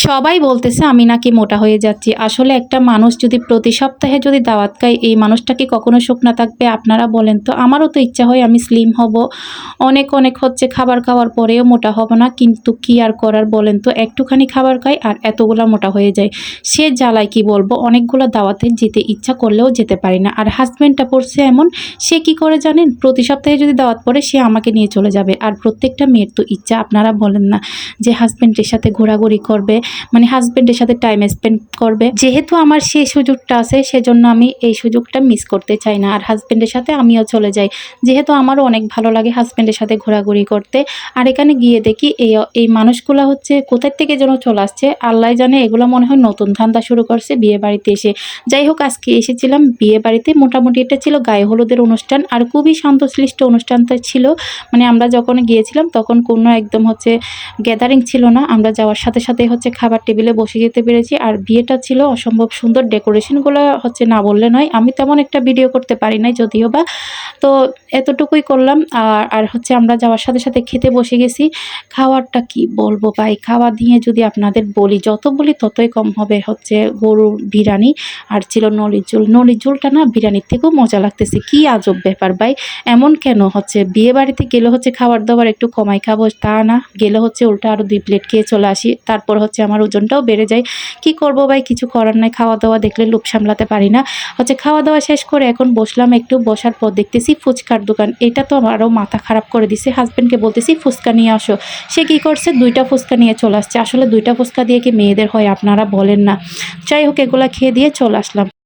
সবাই বলতেছে আমি নাকি মোটা হয়ে যাচ্ছি। আসলে একটা মানুষ যদি প্রতি সপ্তাহে যদি দাওয়াত খায়, এই মানুষটা কি কখনো শুকনা থাকবে? আপনারা বলেন তো। আমারও তো ইচ্ছা হয় আমি স্লিম হব। অনেক, অনেক হচ্ছে খাবার খাওয়ার পরেও মোটা হব না। কিন্তু কি আর করার বলেন তো? একটুখানি খাবার খাই আর এতগুলা মোটা হয়ে যায়। সে জ্বালায় কি বলবো? অনেকগুলা দাওয়াতে যেতে ইচ্ছা করলেও যেতে পারি না। আর হাসব্যান্ডটা পড়ছে এমন, সে কি করে জানেন? প্রতি সপ্তাহে যদি দাওয়াত পড়ে সে আমাকে নিয়ে চলে যাবে। আর প্রত্যেকটা মেয়ের তো ইচ্ছা, আপনারা বলেন না, যে হাসব্যান্ডের সাথে ঘোরাঘুরি করবে, মানে হাজব্যান্ডের সাথে টাইম স্পেন্ড করবে। যেহেতু আমার সেই সুযোগটা আছে, সেজন্য আমি এই সুযোগটা মিস করতে চাই না। আর হাজব্যান্ডের সাথে আমিও চলে যাই, যেহেতু আমারও অনেক ভালো লাগে হাজব্যান্ডের সাথে ঘোরাঘুরি করতে। আর এখানে গিয়ে দেখি এই মানুষগুলা হচ্ছে কোথায় থেকে যেন চলে আসছে, আল্লাহ জানে। এগুলো মনে হয় নতুন ধান্দা শুরু করছে বিয়ে বাড়িতে এসে। যাই হোক, আজকে এসেছিলাম বিয়ে বাড়িতে। মোটামুটি এটা ছিল গায়ে হলুদের অনুষ্ঠান, আর খুবই শান্তশিষ্ট অনুষ্ঠানটা ছিল। মানে আমরা যখন গিয়েছিলাম তখন কোনো একদম হচ্ছে গ্যাদারিং ছিল না। আমরা যাওয়ার সাথে সাথে হচ্ছে খাবার টেবিলে বসে যেতে পেরেছি। আর বিয়েটা ছিল অসম্ভব সুন্দর, ডেকোরেশনগুলো হচ্ছে না বললে নয়। আমি তেমন একটা ভিডিও করতে পারি নাই যদিও বা, তো এতটুকুই করলাম। আর হচ্ছে আমরা যাওয়ার সাথে সাথে খেতে বসে গেছি। খাওয়ারটা কি বলবো ভাই, খাওয়া দিয়ে যদি আপনাদের বলি, যত বলি ততই কম হবে। হচ্ছে গরুর বিরিয়ানি আর ছিল নলির ঝোল। নলির ঝোলটা না বিরিয়ানির থেকেও মজা লাগতেছে। কি আজব ব্যাপার ভাই, এমন কেন? হচ্ছে বিয়ে বাড়িতে গেলে হচ্ছে খাবার দাবার একটু কমাই খাবো, তা না, গেলে হচ্ছে উল্টা আরো 2 প্লেট খেয়ে চলে আসি। তারপর হচ্ছে আমার ওজনটাও বেড়ে যায়। কি করব ভাই, কিছু করার নাই। খাওয়া দাওয়া দেখলে লোভ সামলাতে পারি না। হচ্ছে খাওয়া দাওয়া শেষ করে এখন বসলাম একটু। বসার পর দেখতেছি ফুচকার দোকান। এটা তো আমারও মাথা খারাপ করে দিছে। হাজবেন্ডকে বলতেছি ফুচকা নিয়ে আসো। সে কি করছে, 2টা ফুচকা নিয়ে চলে আসছে। আসলে 2টা ফুচকা দিয়ে কি মেয়েদের হয়? আপনারা বলেন না। যাই হোক, এগুলা খেয়ে দিয়ে চলে আসলাম।